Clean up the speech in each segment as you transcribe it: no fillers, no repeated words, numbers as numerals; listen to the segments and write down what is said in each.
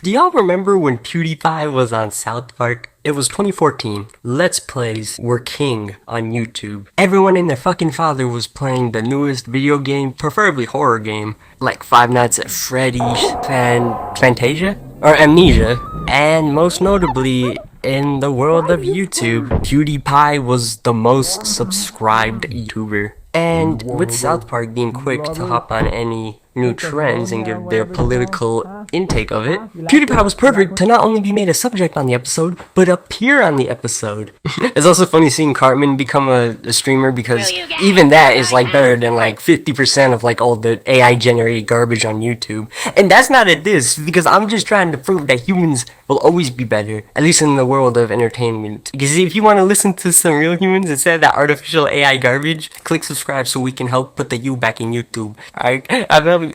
Do y'all remember when PewDiePie was on South Park? It was 2014. Let's Plays were king on YouTube. Everyone and their fucking father was playing the newest video game, preferably horror game, like Five Nights at Freddy's, Fantasia? Or Amnesia. And most notably, in the world of YouTube, PewDiePie was the most subscribed YouTuber. And with South Park being quick to hop on any new trends and give their political intake of it, PewDiePie was perfect to not only be made a subject on the episode, but appear on the episode. It's also funny seeing Cartman become a streamer because even that is like better than like 50% of like all the AI generated garbage on YouTube. And that's not a diss, because I'm just trying to prove that humans will always be better, at least in the world of entertainment. Because if you want to listen to some real humans instead of that artificial AI garbage, click subscribe so we can help put the you back in YouTube. Alright? I feel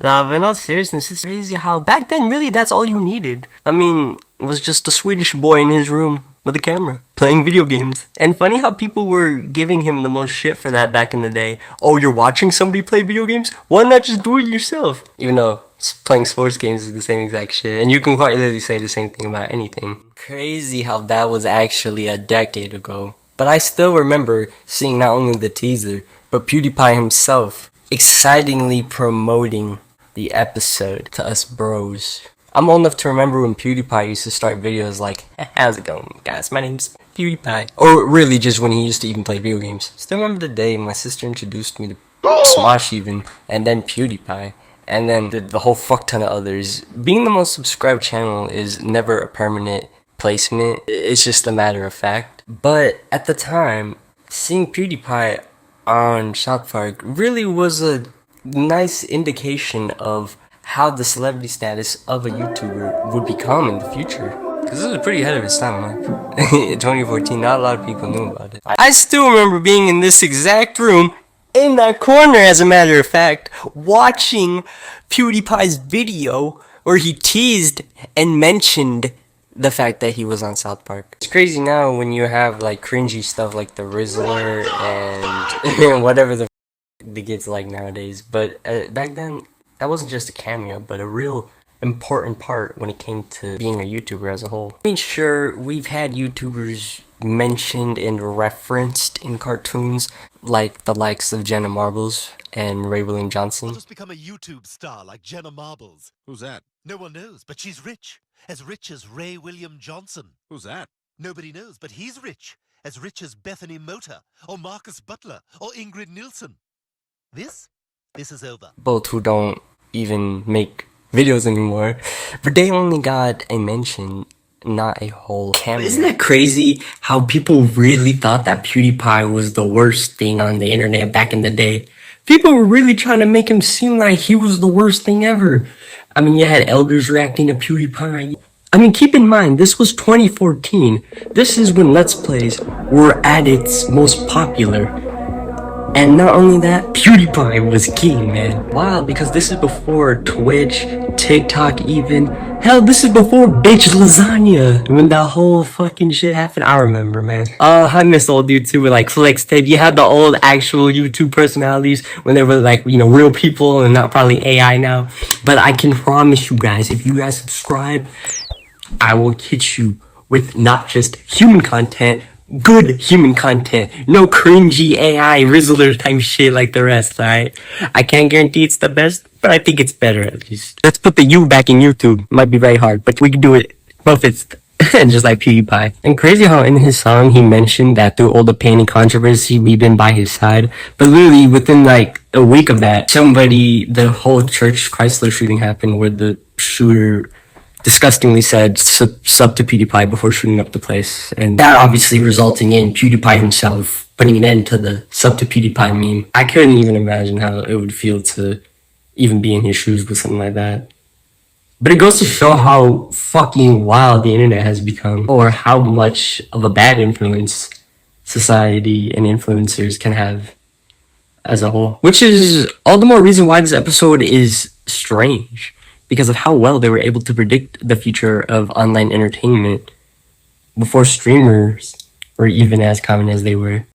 Nah, but in all seriousness, it's crazy how back then really that's all you needed. I mean, it was just a Swedish boy in his room with a camera playing video games. And funny how people were giving him the most shit for that back in the day. Oh, you're watching somebody play video games? Why not just do it yourself? Even though playing sports games is the same exact shit, and you can quite literally say the same thing about anything. Crazy how that was actually a decade ago. But I still remember seeing not only the teaser, but PewDiePie himself excitingly promoting the episode to us bros. I'm old enough to remember when PewDiePie used to start videos like, how's it going, guys? My name's PewDiePie. Or really just when he used to even play video games. Still remember the day my sister introduced me to Smosh even, and then PewDiePie, and then the whole fuck ton of others. Being the most subscribed channel is never a permanent placement. It's just a matter of fact. But at the time, seeing PewDiePie on South Park really was a nice indication of how the celebrity status of a YouTuber would become in the future. Because this was pretty ahead of its time, huh? In 2014, not a lot of people knew about it. I still remember being in this exact room, in that corner as a matter of fact, watching PewDiePie's video where he teased and mentioned the fact that he was on South Park. It's crazy now when you have like cringy stuff like the Rizzler and whatever the gets like nowadays. But back then, that wasn't just a cameo, but a real important part when it came to being a YouTuber as a whole. I mean, sure, we've had YouTubers mentioned and referenced in cartoons, like the likes of Jenna Marbles and Ray William Johnson. I'll just become a YouTube star like Jenna Marbles. Who's that? No one knows, but she's rich as Ray William Johnson. Who's that? Nobody knows, but he's rich as Bethany Motta, or Marcus Butler, or Ingrid Nilsson. This is over. Both who don't even make videos anymore, but they only got a mention, not a whole camera. Isn't that crazy how people really thought that PewDiePie was the worst thing on the internet back in the day? People were really trying to make him seem like he was the worst thing ever. I mean, you had elders reacting to PewDiePie. I mean, keep in mind, this was 2014. This is when Let's Plays were at its most popular. And not only that, PewDiePie was king, man. Wow, because this is before Twitch, TikTok even. Hell, this is before bitch lasagna. When that whole fucking shit happened, I remember, man. I miss old YouTube with like FlexTape. You had the old actual YouTube personalities when they were like, you know, real people and not probably AI now. But I can promise you guys, if you guys subscribe, I will hit you with not just human content, good human content. No cringy AI Rizzler type shit like the rest, alright? I can't guarantee it's the best, but I think it's better at least. Let's put the you back in YouTube. Might be very hard, but we can do it. Both it's just like PewDiePie. And crazy how in his song he mentioned that through all the pain and controversy, we've been by his side. But literally within like a week of that, the whole church Chrysler shooting happened where the shooter disgustingly said sub to PewDiePie before shooting up the place, and that obviously resulting in PewDiePie himself putting an end to the sub to PewDiePie meme. I couldn't even imagine how it would feel to even be in his shoes with something like that. But it goes to show how fucking wild the internet has become, or how much of a bad influence society and influencers can have as a whole. Which is all the more reason why this episode is strange, because of how well they were able to predict the future of online entertainment before streamers were even as common as they were.